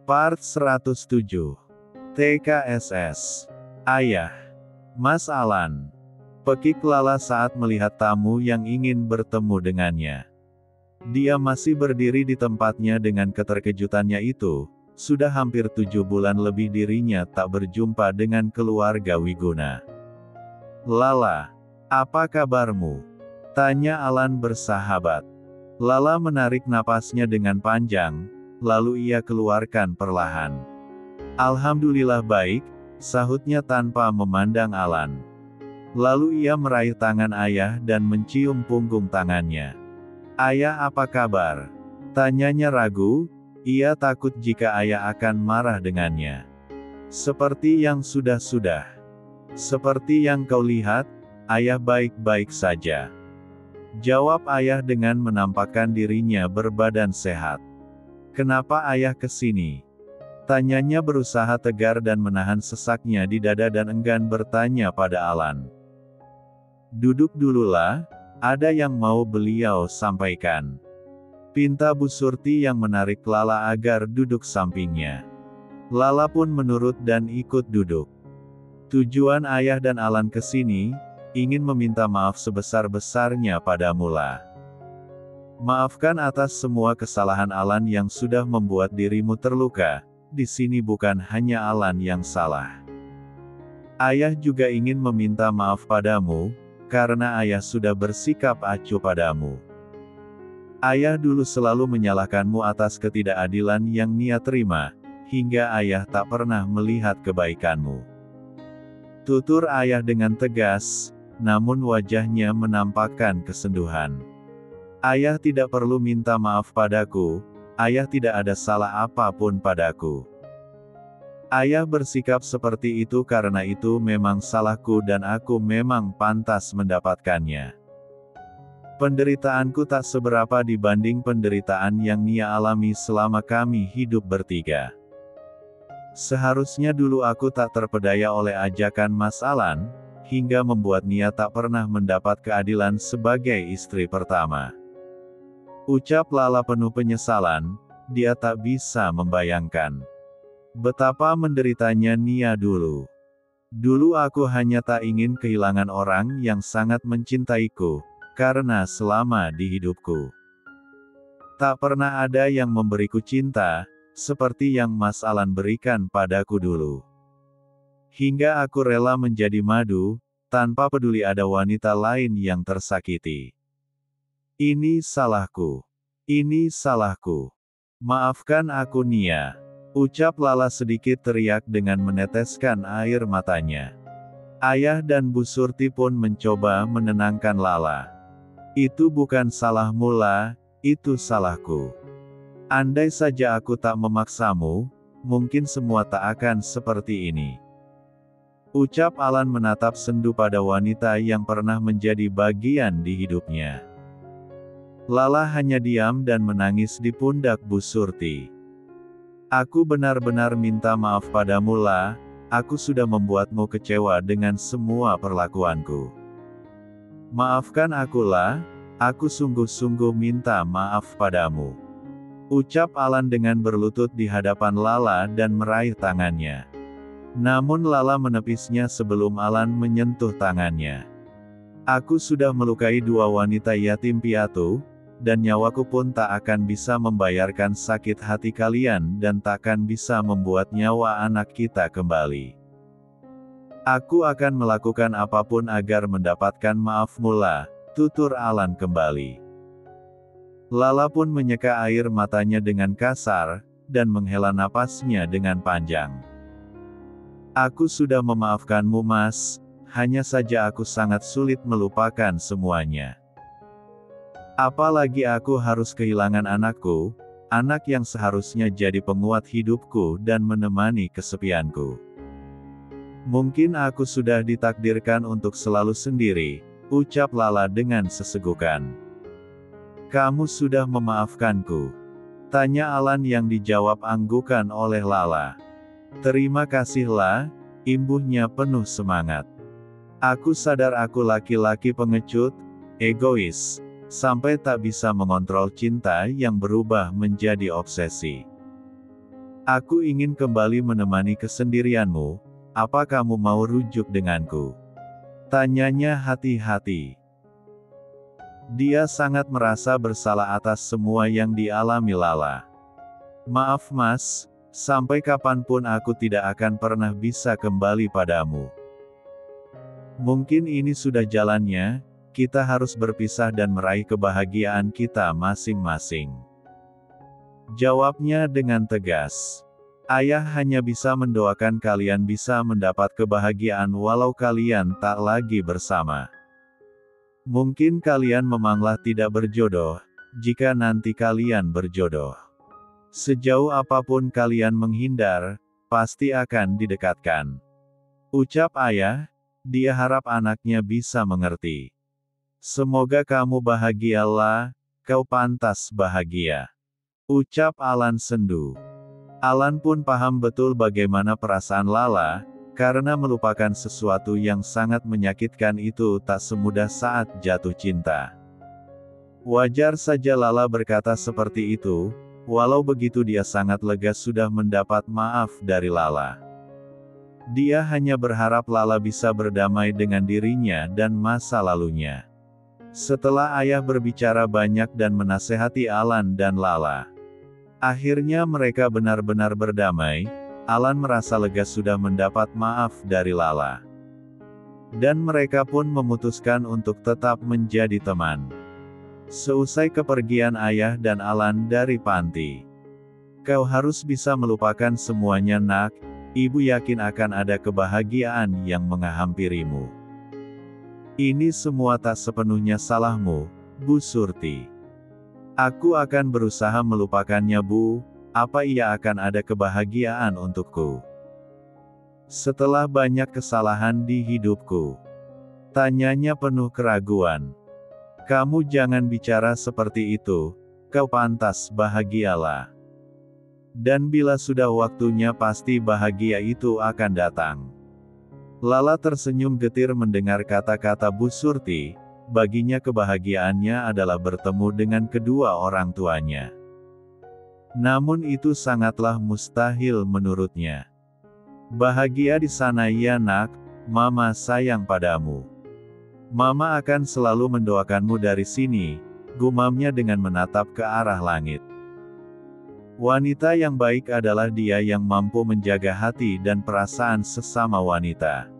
Part 107. TKSS. Ayah. Mas Alan. Pekik Lala saat melihat tamu yang ingin bertemu dengannya. Dia masih berdiri di tempatnya dengan keterkejutannya itu. Sudah hampir 7 bulan lebih dirinya tak berjumpa dengan keluarga Wiguna. Lala. Apa kabarmu? Tanya Alan bersahabat. Lala menarik napasnya dengan panjang, lalu ia keluarkan perlahan. Alhamdulillah baik, sahutnya tanpa memandang Alan. Lalu ia meraih tangan ayah dan mencium punggung tangannya. Ayah apa kabar? Tanyanya ragu, ia takut jika ayah akan marah dengannya. Seperti yang sudah-sudah. Seperti yang kau lihat, ayah baik-baik saja. Jawab ayah dengan menampakkan dirinya berbadan sehat. Kenapa ayah kesini? Tanyanya berusaha tegar dan menahan sesaknya di dada dan enggan bertanya pada Alan. Duduk dululah, ada yang mau beliau sampaikan. Pinta Bu Surti yang menarik Lala agar duduk sampingnya. Lala pun menurut dan ikut duduk. Tujuan ayah dan Alan kesini, ingin meminta maaf sebesar-besarnya pada Mula. Maafkan atas semua kesalahan Alan yang sudah membuat dirimu terluka. Di sini bukan hanya Alan yang salah. Ayah juga ingin meminta maaf padamu, karena ayah sudah bersikap acuh padamu. Ayah dulu selalu menyalahkanmu atas ketidakadilan yang Nia terima, hingga ayah tak pernah melihat kebaikanmu. Tutur ayah dengan tegas, namun wajahnya menampakkan kesenduhan. Ayah tidak perlu minta maaf padaku, ayah tidak ada salah apapun padaku. Ayah bersikap seperti itu karena itu memang salahku dan aku memang pantas mendapatkannya. Penderitaanku tak seberapa dibanding penderitaan yang Nia alami selama kami hidup bertiga. Seharusnya dulu aku tak terpedaya oleh ajakan Mas Alan, hingga membuat Nia tak pernah mendapat keadilan sebagai istri pertama. Ucap Lala penuh penyesalan, dia tak bisa membayangkan betapa menderitanya Nia dulu. Dulu aku hanya tak ingin kehilangan orang yang sangat mencintaiku, karena selama di hidupku tak pernah ada yang memberiku cinta, seperti yang Mas Alan berikan padaku dulu. Hingga aku rela menjadi madu, tanpa peduli ada wanita lain yang tersakiti. Ini salahku. Ini salahku. Maafkan aku Nia. Ucap Lala sedikit teriak dengan meneteskan air matanya. Ayah dan Bu Surti pun mencoba menenangkan Lala. Itu bukan salah Mula, itu salahku. Andai saja aku tak memaksamu, mungkin semua tak akan seperti ini. Ucap Alan menatap sendu pada wanita yang pernah menjadi bagian di hidupnya. Lala hanya diam dan menangis di pundak Bu Surti. Aku benar-benar minta maaf padamu La, aku sudah membuatmu kecewa dengan semua perlakuanku. Maafkan aku La, aku sungguh-sungguh minta maaf padamu. Ucap Alan dengan berlutut di hadapan Lala dan meraih tangannya. Namun Lala menepisnya sebelum Alan menyentuh tangannya. Aku sudah melukai dua wanita yatim piatu, dan nyawaku pun tak akan bisa membayarkan sakit hati kalian dan takkan bisa membuat nyawa anak kita kembali. Aku akan melakukan apapun agar mendapatkan maaf Mula, tutur Alan kembali. Lala pun menyeka air matanya dengan kasar, dan menghela napasnya dengan panjang. Aku sudah memaafkanmu Mas, hanya saja aku sangat sulit melupakan semuanya. Apalagi aku harus kehilangan anakku, anak yang seharusnya jadi penguat hidupku dan menemani kesepianku. Mungkin aku sudah ditakdirkan untuk selalu sendiri, ucap Lala dengan sesegukan. Kamu sudah memaafkanku? Tanya Alan yang dijawab anggukan oleh Lala. Terima kasihlah, imbuhnya penuh semangat. Aku sadar aku laki-laki pengecut, egois, sampai tak bisa mengontrol cinta yang berubah menjadi obsesi. Aku ingin kembali menemani kesendirianmu, apa kamu mau rujuk denganku? Tanyanya hati-hati. Dia sangat merasa bersalah atas semua yang dialami Lala. Maaf Mas, sampai kapanpun aku tidak akan pernah bisa kembali padamu. Mungkin ini sudah jalannya, kita harus berpisah dan meraih kebahagiaan kita masing-masing. Jawabnya dengan tegas. Ayah hanya bisa mendoakan kalian bisa mendapat kebahagiaan walau kalian tak lagi bersama. Mungkin kalian memanglah tidak berjodoh, jika nanti kalian berjodoh. Sejauh apapun kalian menghindar, pasti akan didekatkan. Ucap ayah, dia harap anaknya bisa mengerti. Semoga kamu bahagialah, kau pantas bahagia. Ucap Alan sendu. Alan pun paham betul bagaimana perasaan Lala, karena melupakan sesuatu yang sangat menyakitkan itu tak semudah saat jatuh cinta. Wajar saja Lala berkata seperti itu, walau begitu dia sangat lega sudah mendapat maaf dari Lala. Dia hanya berharap Lala bisa berdamai dengan dirinya dan masa lalunya. Setelah ayah berbicara banyak dan menasehati Alan dan Lala, akhirnya mereka benar-benar berdamai. Alan merasa lega sudah mendapat maaf dari Lala. Dan mereka pun memutuskan untuk tetap menjadi teman. Seusai kepergian ayah dan Alan dari panti. Kau harus bisa melupakan semuanya nak, ibu yakin akan ada kebahagiaan yang menghampirimu. Ini semua tak sepenuhnya salahmu, Bu Surti. Aku akan berusaha melupakannya Bu, apa ia akan ada kebahagiaan untukku? Setelah banyak kesalahan di hidupku. Tanyanya penuh keraguan. Kamu jangan bicara seperti itu, kau pantas bahagialah. Dan bila sudah waktunya pasti bahagia itu akan datang. Lala tersenyum getir mendengar kata-kata Bu Surti. Baginya kebahagiaannya adalah bertemu dengan kedua orang tuanya. Namun itu sangatlah mustahil menurutnya. Bahagia di sana ya nak, Mama sayang padamu. Mama akan selalu mendoakanmu dari sini, gumamnya dengan menatap ke arah langit. Wanita yang baik adalah dia yang mampu menjaga hati dan perasaan sesama wanita.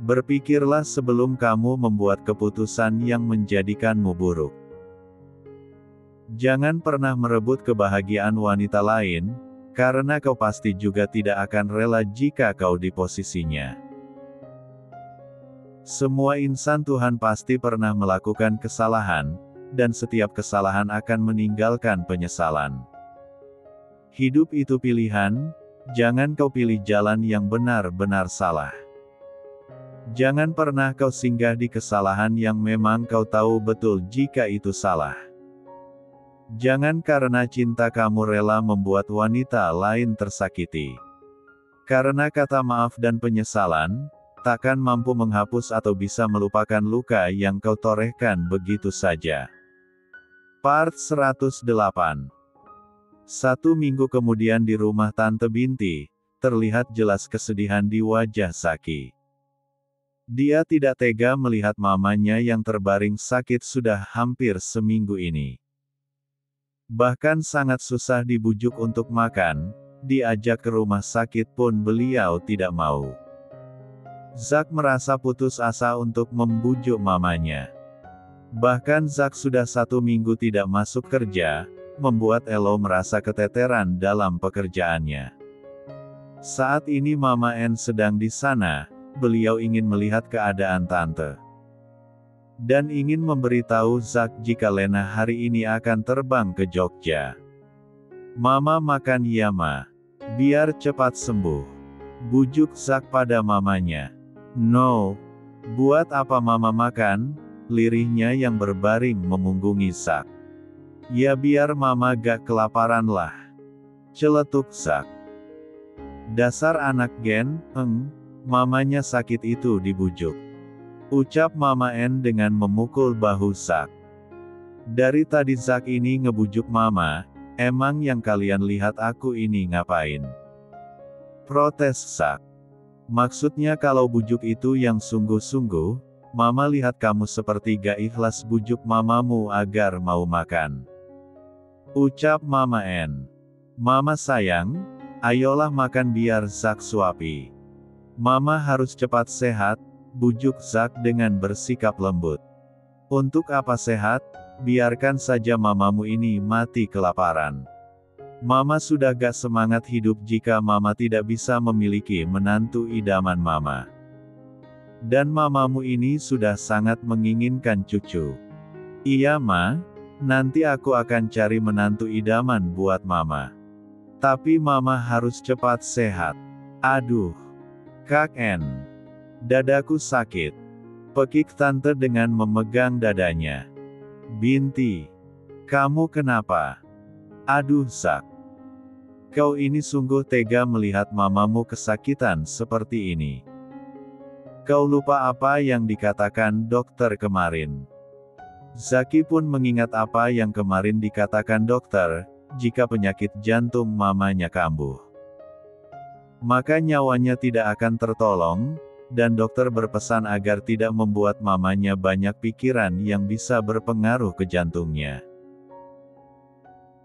Berpikirlah sebelum kamu membuat keputusan yang menjadikanmu buruk. Jangan pernah merebut kebahagiaan wanita lain, karena kau pasti juga tidak akan rela jika kau di posisinya. Semua insan Tuhan pasti pernah melakukan kesalahan, dan setiap kesalahan akan meninggalkan penyesalan. Hidup itu pilihan, jangan kau pilih jalan yang benar-benar salah. Jangan pernah kau singgah di kesalahan yang memang kau tahu betul jika itu salah. Jangan karena cinta kamu rela membuat wanita lain tersakiti. Karena kata maaf dan penyesalan, takkan mampu menghapus atau bisa melupakan luka yang kau torehkan begitu saja. Part 108. 1 minggu kemudian di rumah Tante Binti, terlihat jelas kesedihan di wajah Saki. Dia tidak tega melihat mamanya yang terbaring sakit sudah hampir seminggu ini. Bahkan sangat susah dibujuk untuk makan, diajak ke rumah sakit pun beliau tidak mau. Zack merasa putus asa untuk membujuk mamanya. Bahkan Zack sudah 1 minggu tidak masuk kerja, membuat Elo merasa keteteran dalam pekerjaannya. Saat ini Mama N sedang di sana. Beliau ingin melihat keadaan tante. Dan ingin memberitahu Zack jika Lena hari ini akan terbang ke Jogja. Mama makan ya ma. Biar cepat sembuh. Bujuk Zack pada mamanya. No. Buat apa mama makan? Lirihnya yang berbaring memunggungi Zack. Ya biar mama gak kelaparan lah. Celetuk Zack. Dasar anak gen, mamanya sakit itu dibujuk. Ucap Mama N dengan memukul bahu Zack. Dari tadi Zack ini ngebujuk Mama, emang yang kalian lihat aku ini ngapain? Protes Zack. Maksudnya kalau bujuk itu yang sungguh-sungguh, Mama lihat kamu seperti gak ikhlas bujuk mamamu agar mau makan. Ucap Mama N. Mama sayang, ayolah makan biar Zack suapi. Mama harus cepat sehat, bujuk Zack dengan bersikap lembut. Untuk apa sehat? Biarkan saja mamamu ini mati kelaparan. Mama sudah gak semangat hidup jika Mama tidak bisa memiliki menantu idaman Mama. Dan mamamu ini sudah sangat menginginkan cucu. Iya Ma, nanti aku akan cari menantu idaman buat Mama. Tapi Mama harus cepat sehat. Aduh, Kak N. Dadaku sakit. Pekik tante dengan memegang dadanya. Binti, kamu kenapa? Aduh Zack. Kau ini sungguh tega melihat mamamu kesakitan seperti ini. Kau lupa apa yang dikatakan dokter kemarin. Zaki pun mengingat apa yang kemarin dikatakan dokter, jika penyakit jantung mamanya kambuh, maka nyawanya tidak akan tertolong, dan dokter berpesan agar tidak membuat mamanya banyak pikiran yang bisa berpengaruh ke jantungnya.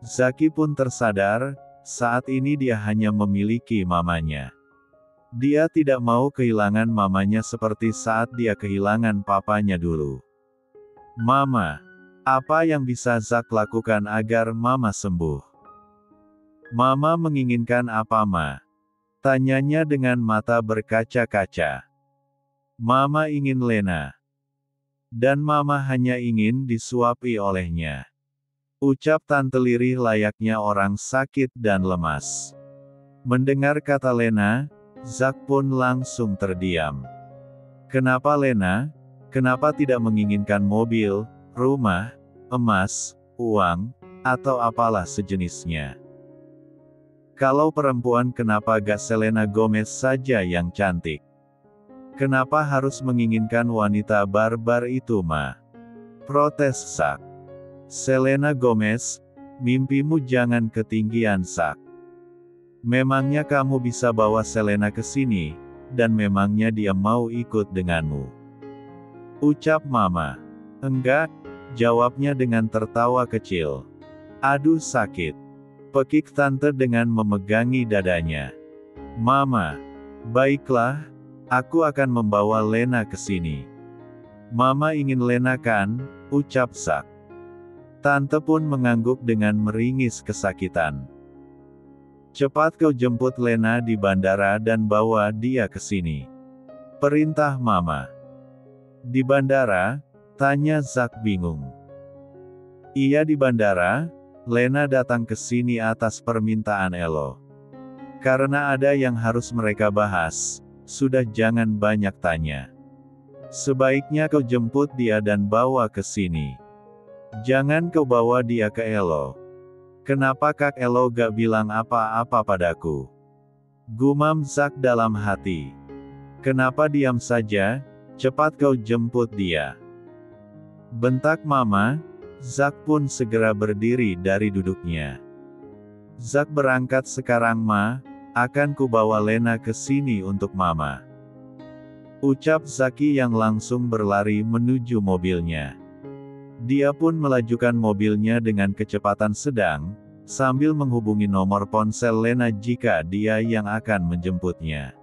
Zaki pun tersadar, saat ini dia hanya memiliki mamanya. Dia tidak mau kehilangan mamanya seperti saat dia kehilangan papanya dulu. Mama, apa yang bisa Zack lakukan agar Mama sembuh? Mama menginginkan apa Ma? Tanyanya dengan mata berkaca-kaca. Mama ingin Lena. Dan Mama hanya ingin disuapi olehnya. Ucap Tante lirih layaknya orang sakit dan lemas. Mendengar kata Lena, Zack pun langsung terdiam. Kenapa Lena? Kenapa tidak menginginkan mobil, rumah, emas, uang, atau apalah sejenisnya? Kalau perempuan kenapa gak Selena Gomez saja yang cantik? Kenapa harus menginginkan wanita barbar itu Ma? Protes Zack. Selena Gomez, mimpimu jangan ketinggian Zack. Memangnya kamu bisa bawa Selena ke sini, dan memangnya dia mau ikut denganmu? Ucap Mama. Enggak, jawabnya dengan tertawa kecil. Aduh sakit. Pekik Tante dengan memegangi dadanya. Mama, baiklah, aku akan membawa Lena ke sini. Mama ingin Lena kan? Ucap Zack. Tante pun mengangguk dengan meringis kesakitan. Cepat kau jemput Lena di bandara dan bawa dia ke sini. Perintah Mama. Di bandara? Tanya Zack bingung. Iya di bandara, Lena datang ke sini atas permintaan Elo. Karena ada yang harus mereka bahas, sudah jangan banyak tanya. Sebaiknya kau jemput dia dan bawa ke sini. Jangan kau bawa dia ke Elo. Kenapa Kak Elo gak bilang apa-apa padaku? Gumam Zack dalam hati. Kenapa diam saja? Cepat kau jemput dia. Bentak Mama, Zack pun segera berdiri dari duduknya. Zack berangkat sekarang Ma, akan ku bawa Lena ke sini untuk Mama. Ucap Zaki yang langsung berlari menuju mobilnya. Dia pun melajukan mobilnya dengan kecepatan sedang, sambil menghubungi nomor ponsel Lena jika dia yang akan menjemputnya.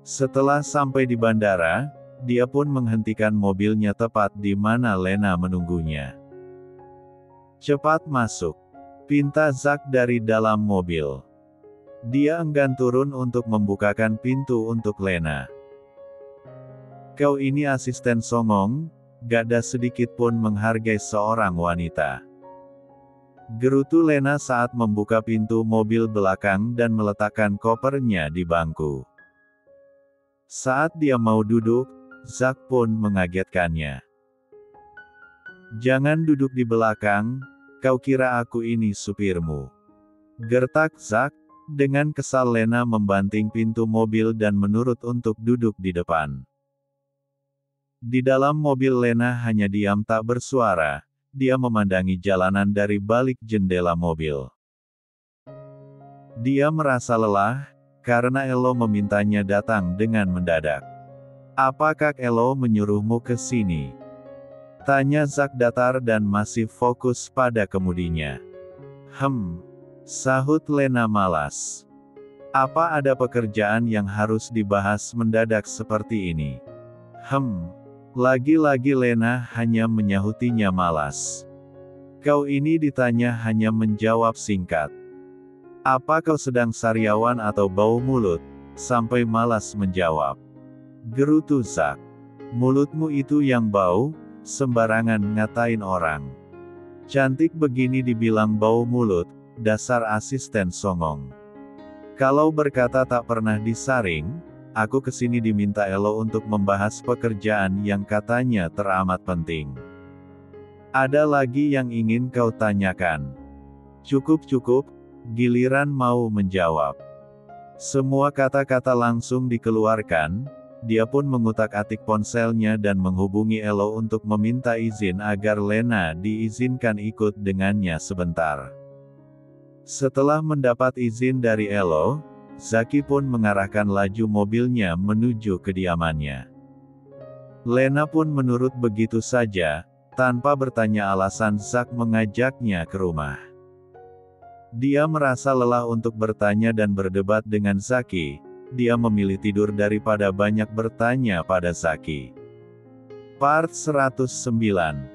Setelah sampai di bandara, dia pun menghentikan mobilnya tepat di mana Lena menunggunya. Cepat masuk, pinta Zack dari dalam mobil. Dia enggan turun untuk membukakan pintu untuk Lena. Kau ini asisten songong, gak ada sedikit pun menghargai seorang wanita. Gerutu Lena saat membuka pintu mobil belakang dan meletakkan kopernya di bangku. Saat dia mau duduk, Zack pun mengagetkannya. Jangan duduk di belakang, kau kira aku ini supirmu? Gertak Zack, Dengan kesal Lena membanting pintu mobil dan menurut untuk duduk di depan. Di dalam mobil Lena hanya diam tak bersuara, dia memandangi jalanan dari balik jendela mobil. Dia merasa lelah, karena Elo memintanya datang dengan mendadak. "Apakah Elo menyuruhmu ke sini?" tanya Zack datar dan masih fokus pada kemudinya. Sahut Lena malas. "Apa ada pekerjaan yang harus dibahas mendadak seperti ini?" Lagi-lagi Lena hanya menyahutinya malas. "Kau ini ditanya hanya menjawab singkat. Apa kau sedang sariawan atau bau mulut, sampai malas menjawab?" gerutu Zack. "Mulutmu itu yang bau, sembarangan ngatain orang. Cantik begini dibilang bau mulut, dasar asisten songong. Kalau berkata tak pernah disaring, aku kesini diminta Elo untuk membahas pekerjaan yang katanya teramat penting. Ada lagi yang ingin kau tanyakan?" Cukup, giliran mau menjawab. Semua kata-kata langsung dikeluarkan, dia pun mengutak-atik ponselnya dan menghubungi Elo untuk meminta izin agar Lena diizinkan ikut dengannya sebentar. Setelah mendapat izin dari Elo, Zaki pun mengarahkan laju mobilnya menuju kediamannya. Lena pun menurut begitu saja, tanpa bertanya alasan Zack mengajaknya ke rumah. Dia merasa lelah untuk bertanya dan berdebat dengan Zaki, dia memilih tidur daripada banyak bertanya pada Zaki. Part 109.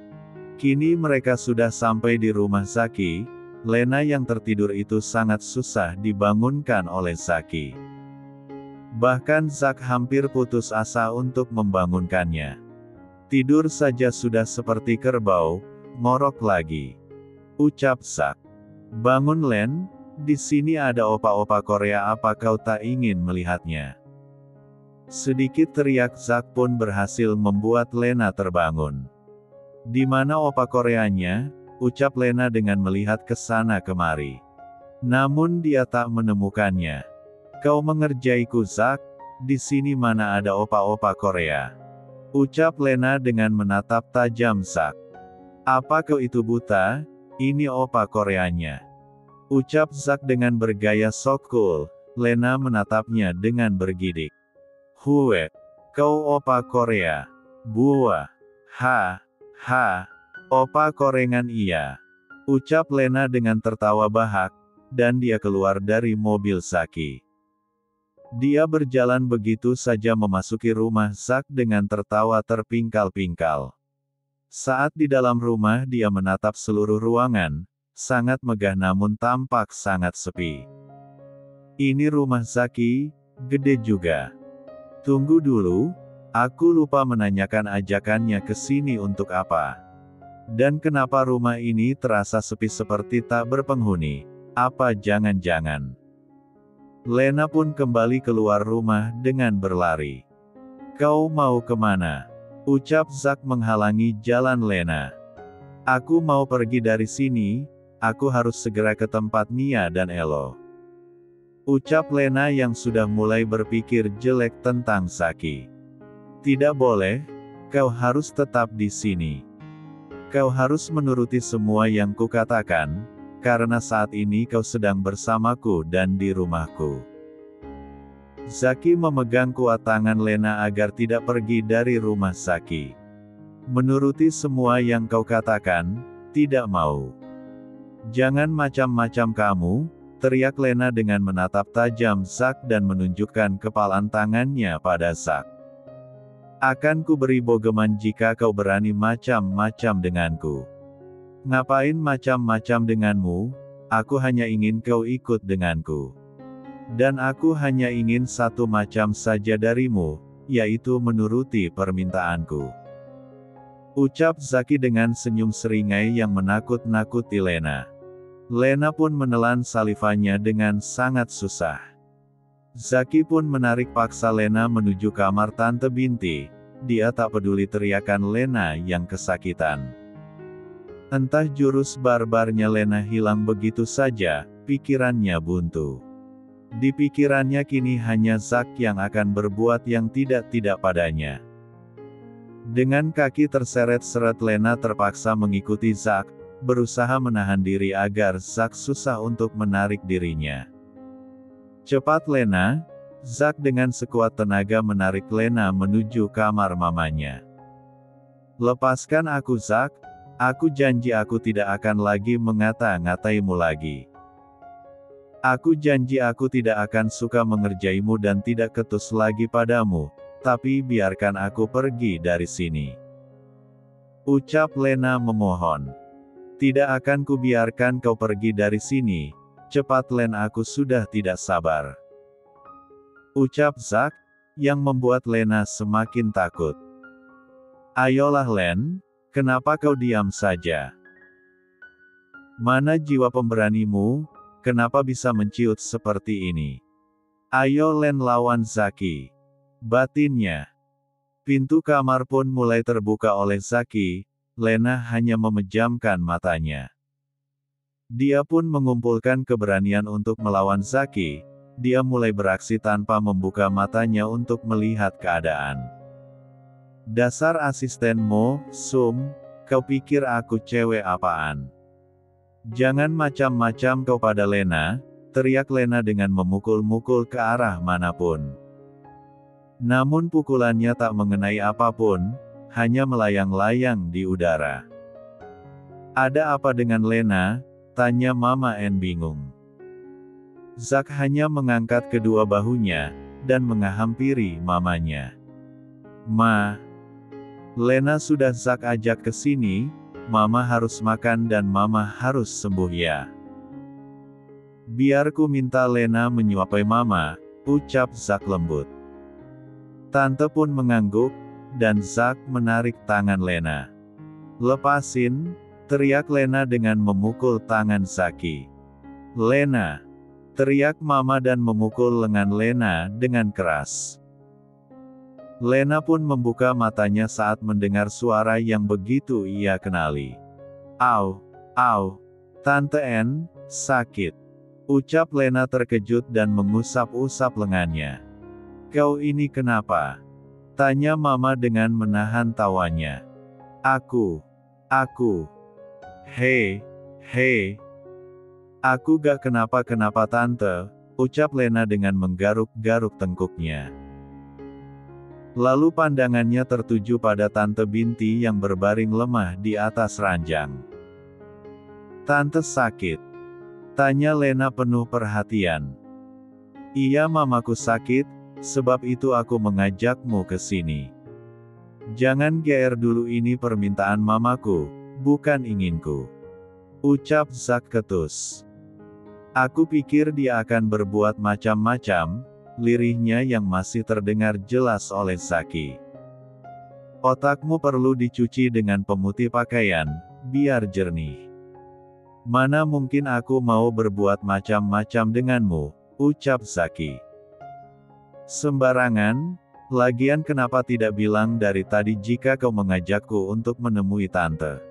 Kini mereka sudah sampai di rumah Zaki. Lena yang tertidur itu sangat susah dibangunkan oleh Zaki. Bahkan Zack hampir putus asa untuk membangunkannya. "Tidur saja sudah seperti kerbau, ngorok lagi," ucap Zack. "Bangun Len, di sini ada opa-opa Korea, apa kau tak ingin melihatnya?" Sedikit teriak Zack pun berhasil membuat Lena terbangun. "Di mana opa Koreanya?" ucap Lena dengan melihat ke sana kemari. Namun dia tak menemukannya. "Kau mengerjaiku Zack, di sini mana ada opa-opa Korea?" ucap Lena dengan menatap tajam Zack. "Apa kau itu buta? Ini opa Koreanya," ucap Zack dengan bergaya sok cool. Lena menatapnya dengan bergidik. "Hue, kau opa Korea? Buah. Opa korengan iya," ucap Lena dengan tertawa bahak, dan dia keluar dari mobil Zaki. Dia berjalan begitu saja memasuki rumah Zack dengan tertawa terpingkal-pingkal. Saat di dalam rumah dia menatap seluruh ruangan, sangat megah namun tampak sangat sepi. "Ini rumah Zaki, gede juga. Tunggu dulu, aku lupa menanyakan ajakannya ke sini untuk apa. Dan kenapa rumah ini terasa sepi seperti tak berpenghuni? Apa jangan-jangan?" Lena pun kembali keluar rumah dengan berlari. "Kau mau kemana?" ucap Zack menghalangi jalan Lena. "Aku mau pergi dari sini, aku harus segera ke tempat Nia dan Elo," ucap Lena yang sudah mulai berpikir jelek tentang Zaki. "Tidak boleh, kau harus tetap di sini. Kau harus menuruti semua yang kukatakan, karena saat ini kau sedang bersamaku dan di rumahku." Zaki memegang kuat tangan Lena agar tidak pergi dari rumah Zaki. "Menuruti semua yang kau katakan, tidak mau. Jangan macam-macam kamu," teriak Lena dengan menatap tajam Zack dan menunjukkan kepalan tangannya pada Zack. "Akan ku beri bogeman jika kau berani macam-macam denganku." "Ngapain macam-macam denganmu? Aku hanya ingin kau ikut denganku. Dan aku hanya ingin satu macam saja darimu, yaitu menuruti permintaanku," ucap Zaki dengan senyum seringai yang menakut-nakuti Lena. Lena pun menelan salivanya dengan sangat susah. Zaki pun menarik paksa Lena menuju kamar Tante Binti. Dia tak peduli teriakan Lena yang kesakitan. Entah jurus barbarnya Lena hilang begitu saja, pikirannya buntu. Di pikirannya kini hanya Zack yang akan berbuat yang tidak-tidak padanya. Dengan kaki terseret-seret Lena terpaksa mengikuti Zack, berusaha menahan diri agar Zack susah untuk menarik dirinya. Cepat Lena, Zack dengan sekuat tenaga menarik Lena menuju kamar mamanya. Lepaskan aku Zack, aku janji aku tidak akan lagi mengata-ngataimu lagi. Aku janji aku tidak akan suka mengerjaimu dan tidak ketus lagi padamu, tapi biarkan aku pergi dari sini. Ucap Lena memohon. Tidak akan kubiarkan kau pergi dari sini, cepat Len, aku sudah tidak sabar. Ucap Zack, yang membuat Lena semakin takut. Ayolah Len, kenapa kau diam saja? Mana jiwa pemberanimu? Kenapa bisa menciut seperti ini? Ayo Len lawan Zaki. Batinnya. Pintu kamar pun mulai terbuka oleh Zaki, Lena hanya memejamkan matanya. Dia pun mengumpulkan keberanian untuk melawan Zaki, dia mulai beraksi tanpa membuka matanya untuk melihat keadaan. Dasar asistenmu, Sum, kau pikir aku cewek apaan? Jangan macam-macam kau pada Lena, teriak Lena dengan memukul-mukul ke arah manapun. Namun pukulannya tak mengenai apapun, hanya melayang-layang di udara. Ada apa dengan Lena? Tanya Mama N bingung. Zack hanya mengangkat kedua bahunya, dan menghampiri mamanya. Ma, Lena sudah Zack ajak ke sini, Mama harus makan dan Mama harus sembuh ya. Biar ku minta Lena menyuapi Mama, ucap Zack lembut. Tante pun mengangguk, dan Zack menarik tangan Lena. Lepasin, teriak Lena dengan memukul tangan Zaki. Lena, teriak Mama dan memukul lengan Lena dengan keras. Lena pun membuka matanya saat mendengar suara yang begitu ia kenali. Au, au, Tante N, sakit. Ucap Lena terkejut dan mengusap-usap lengannya. Kau ini kenapa? Tanya Mama dengan menahan tawanya. Aku. Hei. Aku gak kenapa-kenapa Tante, ucap Lena dengan menggaruk-garuk tengkuknya. Lalu pandangannya tertuju pada Tante Binti yang berbaring lemah di atas ranjang. Tante sakit? Tanya Lena penuh perhatian. Iya mamaku sakit, sebab itu aku mengajakmu ke sini. Jangan GR dulu, ini permintaan mamaku, bukan inginku. Ucap Zack ketus. Aku pikir dia akan berbuat macam-macam, lirihnya yang masih terdengar jelas oleh Zaki. Otakmu perlu dicuci dengan pemutih pakaian, biar jernih. Mana mungkin aku mau berbuat macam-macam denganmu, ucap Zaki. Sembarangan, lagian kenapa tidak bilang dari tadi jika kau mengajakku untuk menemui Tante?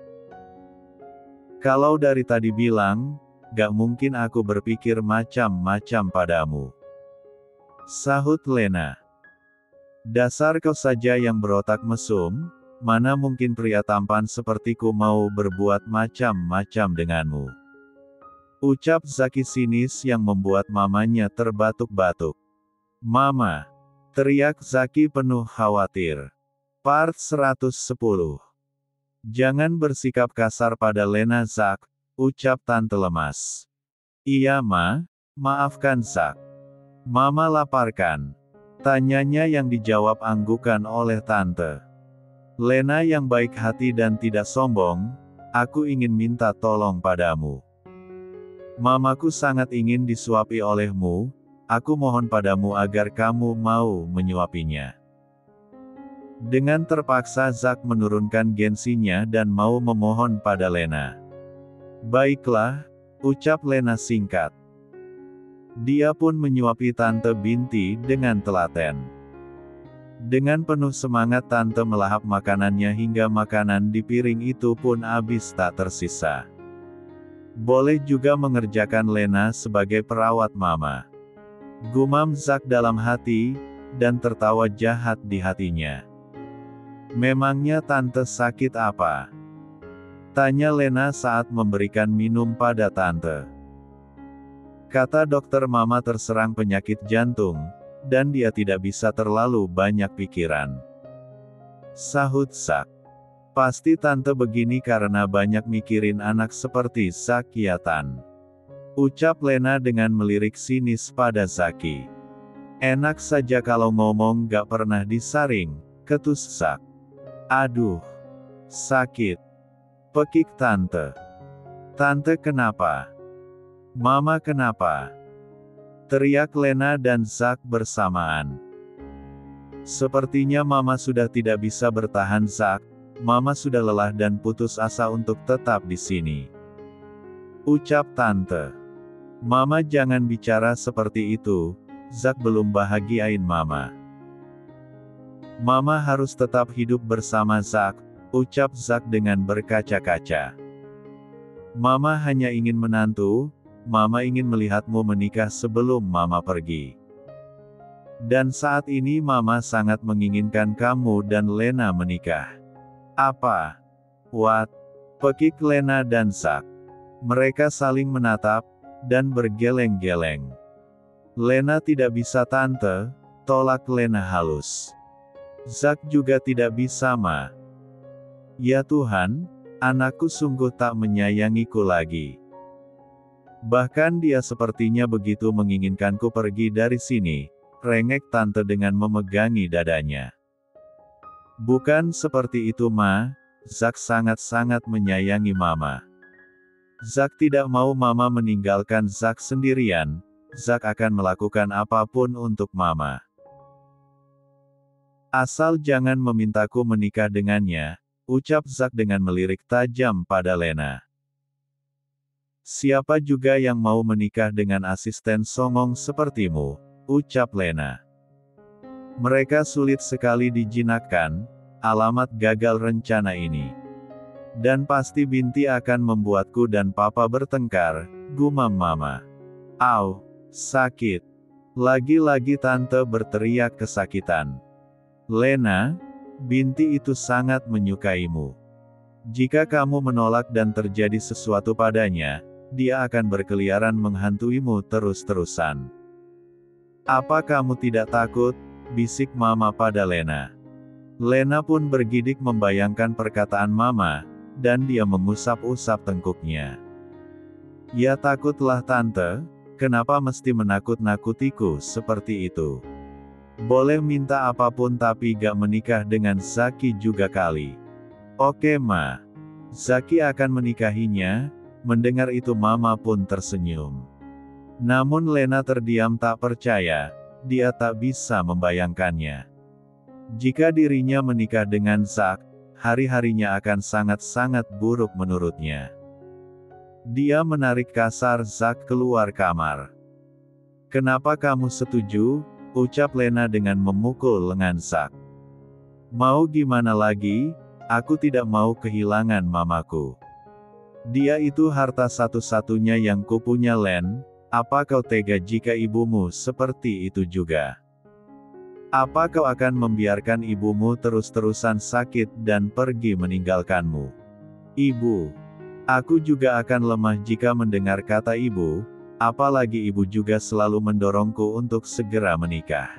Kalau dari tadi bilang, gak mungkin aku berpikir macam-macam padamu. Sahut Lena. Dasar kau saja yang berotak mesum, mana mungkin pria tampan sepertiku mau berbuat macam-macam denganmu. Ucap Zaki sinis yang membuat mamanya terbatuk-batuk. Mama, teriak Zaki penuh khawatir. Part 110. Jangan bersikap kasar pada Lena Zack, ucap Tante lemas. Iya Ma, maafkan Zack. Mama laparkan. Tanyanya yang dijawab anggukan oleh Tante. Lena yang baik hati dan tidak sombong, aku ingin minta tolong padamu. Mamaku sangat ingin disuapi olehmu, aku mohon padamu agar kamu mau menyuapinya. Dengan terpaksa Zack menurunkan gengsinya dan mau memohon pada Lena. Baiklah, ucap Lena singkat. Dia pun menyuapi Tante Binti dengan telaten. Dengan penuh semangat Tante melahap makanannya hingga makanan di piring itu pun habis tak tersisa. Boleh juga mengerjakan Lena sebagai perawat Mama. Gumam Zack dalam hati, dan tertawa jahat di hatinya. Memangnya tante sakit apa? Tanya Lena saat memberikan minum pada tante. Kata dokter mama terserang penyakit jantung, dan dia tidak bisa terlalu banyak pikiran. Sahut Zack. Pasti tante begini karena banyak mikirin anak seperti Zack ya Tan. Ucap Lena dengan melirik sinis pada Zaki. Enak saja kalau ngomong gak pernah disaring, ketus Zack. Aduh. Sakit. Pekik tante. Tante kenapa? Mama kenapa? Teriak Lena dan Zack bersamaan. Sepertinya mama sudah tidak bisa bertahan Zack, mama sudah lelah dan putus asa untuk tetap di sini. Ucap tante. Mama jangan bicara seperti itu, Zack belum bahagiain mama. Mama harus tetap hidup bersama Zack, ucap Zack dengan berkaca-kaca. Mama hanya ingin menantu, mama ingin melihatmu menikah sebelum mama pergi. Dan saat ini mama sangat menginginkan kamu dan Lena menikah. Apa? What? Pekik Lena dan Zack. Mereka saling menatap, dan bergeleng-geleng. Lena tidak bisa tante, tolak Lena halus. Zack juga tidak bisa ma. Ya Tuhan, anakku sungguh tak menyayangiku lagi. Bahkan dia sepertinya begitu menginginkanku pergi dari sini, rengek tante dengan memegangi dadanya. Bukan seperti itu ma, Zack sangat-sangat menyayangi mama. Zack tidak mau mama meninggalkan Zack sendirian, Zack akan melakukan apapun untuk mama. Asal jangan memintaku menikah dengannya, ucap Zack dengan melirik tajam pada Lena. Siapa juga yang mau menikah dengan asisten songong sepertimu, ucap Lena. Mereka sulit sekali dijinakkan, alamat gagal rencana ini. Dan pasti Binti akan membuatku dan papa bertengkar, gumam mama. Au, sakit. Lagi-lagi tante berteriak kesakitan. Lena, Binti itu sangat menyukaimu. Jika kamu menolak dan terjadi sesuatu padanya, dia akan berkeliaran menghantuimu terus-terusan. Apa kamu tidak takut? Bisik mama pada Lena. Lena pun bergidik membayangkan perkataan mama, dan dia mengusap-usap tengkuknya. Ya takutlah tante, kenapa mesti menakut-nakutiku seperti itu? Boleh minta apapun tapi gak menikah dengan Zaki juga kali. Oke ma. Zaki akan menikahinya. Mendengar itu mama pun tersenyum. Namun Lena terdiam tak percaya, dia tak bisa membayangkannya. Jika dirinya menikah dengan Zack, hari-harinya akan sangat-sangat buruk menurutnya. Dia menarik kasar Zack keluar kamar. Kenapa kamu setuju? Ucap Lena dengan memukul lengan Zack. Mau gimana lagi? Aku tidak mau kehilangan mamaku. Dia itu harta satu-satunya yang kupunya Len, apa kau tega jika ibumu seperti itu juga? Apa kau akan membiarkan ibumu terus-terusan sakit dan pergi meninggalkanmu? Ibu. Aku juga akan lemah jika mendengar kata ibu, apalagi ibu juga selalu mendorongku untuk segera menikah.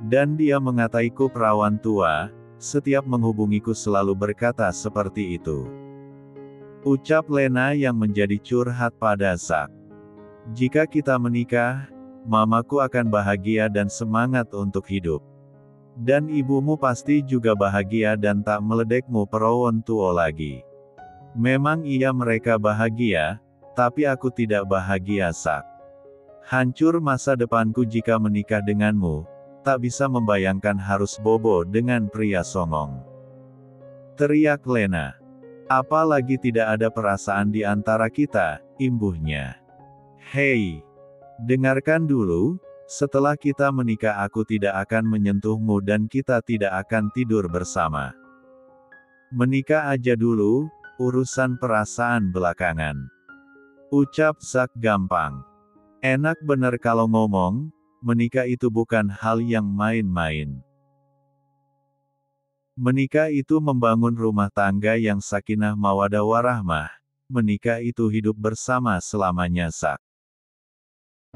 Dan dia mengataiku perawan tua, setiap menghubungiku selalu berkata seperti itu. Ucap Lena yang menjadi curhat pada Zack. Jika kita menikah, mamaku akan bahagia dan semangat untuk hidup. Dan ibumu pasti juga bahagia dan tak meledekmu perawan tua lagi. Memang iya mereka bahagia, tapi aku tidak bahagia Zack. Hancur masa depanku jika menikah denganmu, tak bisa membayangkan harus bobo dengan pria songong. Teriak Lena. Apalagi tidak ada perasaan di antara kita, imbuhnya. Hei, dengarkan dulu, setelah kita menikah aku tidak akan menyentuhmu dan kita tidak akan tidur bersama. Menikah aja dulu, urusan perasaan belakangan. Ucap Zack gampang. Enak bener kalau ngomong, menikah itu bukan hal yang main-main. Menikah itu membangun rumah tangga yang sakinah mawadah warahmah. Menikah itu hidup bersama selamanya Zak.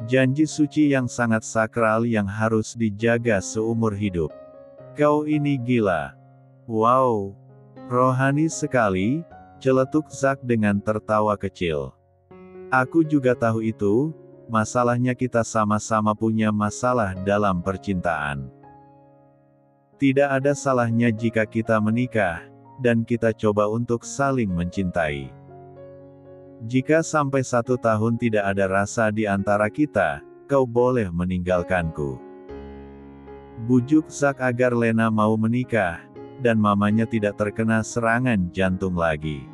Janji suci yang sangat sakral yang harus dijaga seumur hidup. Kau ini gila. Wow. Rohani sekali, celetuk Zak dengan tertawa kecil. Aku juga tahu itu, masalahnya kita sama-sama punya masalah dalam percintaan. Tidak ada salahnya jika kita menikah, dan kita coba untuk saling mencintai. Jika sampai 1 tahun tidak ada rasa di antara kita, kau boleh meninggalkanku. Bujuk Zak agar Lena mau menikah, dan mamanya tidak terkena serangan jantung lagi.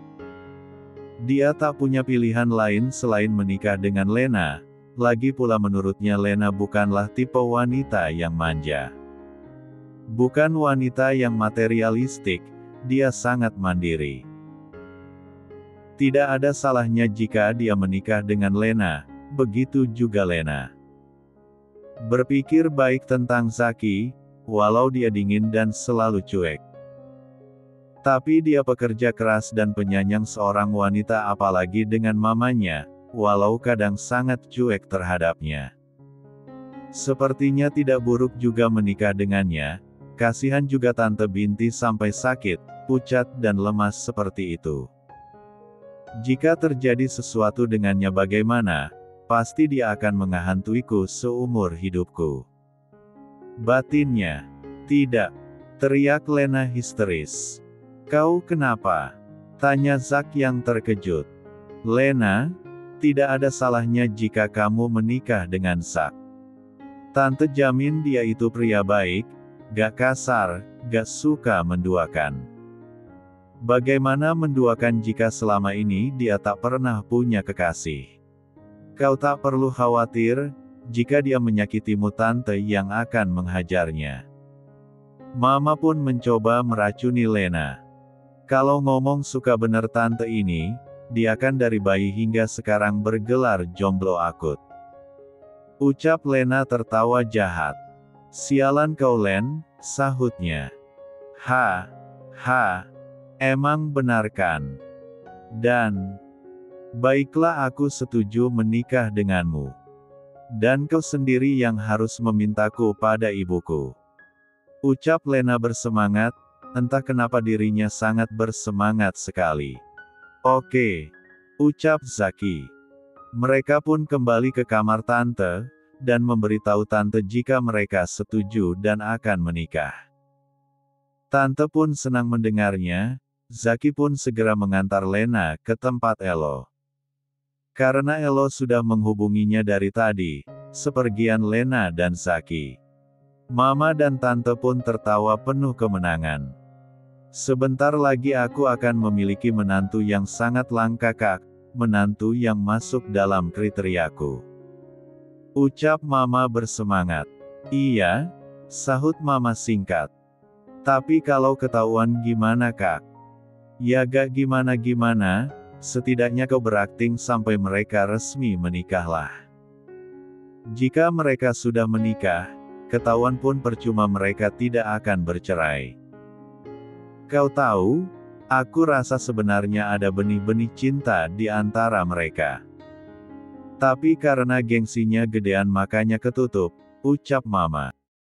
Dia tak punya pilihan lain selain menikah dengan Lena, lagi pula menurutnya Lena bukanlah tipe wanita yang manja. Bukan wanita yang materialistik, dia sangat mandiri. Tidak ada salahnya jika dia menikah dengan Lena, begitu juga Lena. Berpikir baik tentang Zaki, walau dia dingin dan selalu cuek. Tapi dia pekerja keras dan penyayang seorang wanita apalagi dengan mamanya, walau kadang sangat cuek terhadapnya. Sepertinya tidak buruk juga menikah dengannya, kasihan juga Tante Binti sampai sakit, pucat dan lemas seperti itu. Jika terjadi sesuatu dengannya bagaimana, pasti dia akan menghantuiku seumur hidupku. Batinnya. Tidak. Teriak Lena histeris. Kau kenapa? Tanya Zak yang terkejut. Lena, tidak ada salahnya jika kamu menikah dengan Zak. Tante jamin dia itu pria baik, gak kasar, gak suka menduakan. Bagaimana menduakan jika selama ini dia tak pernah punya kekasih? Kau tak perlu khawatir, jika dia menyakitimu tante yang akan menghajarnya. Mama pun mencoba meracuni Lena. Kalau ngomong suka bener tante ini, dia kan dari bayi hingga sekarang bergelar jomblo akut. Ucap Lena tertawa jahat. Sialan kau Len, sahutnya. Ha, ha. Emang benar kan? Dan, baiklah aku setuju menikah denganmu. Dan kau sendiri yang harus memintaku pada ibuku. Ucap Lena bersemangat, entah kenapa dirinya sangat bersemangat sekali. Oke. Ucap Zaki. Mereka pun kembali ke kamar tante, dan memberitahu tante jika mereka setuju dan akan menikah. Tante pun senang mendengarnya. Zaki pun segera mengantar Lena ke tempat Elo. Karena Elo sudah menghubunginya dari tadi, sepergian Lena dan Zaki. Mama dan Tante pun tertawa penuh kemenangan. Sebentar lagi aku akan memiliki menantu yang sangat langka Kak, menantu yang masuk dalam kriteriaku. Ucap Mama bersemangat. Iya, sahut Mama singkat. Tapi kalau ketahuan gimana Kak? Ya gak gimana-gimana, setidaknya kau berakting sampai mereka resmi menikahlah. Jika mereka sudah menikah, ketahuan pun percuma mereka tidak akan bercerai. Kau tahu, aku rasa sebenarnya ada benih-benih cinta di antara mereka. Tapi karena gengsinya gedean makanya ketutup, ucap Mama.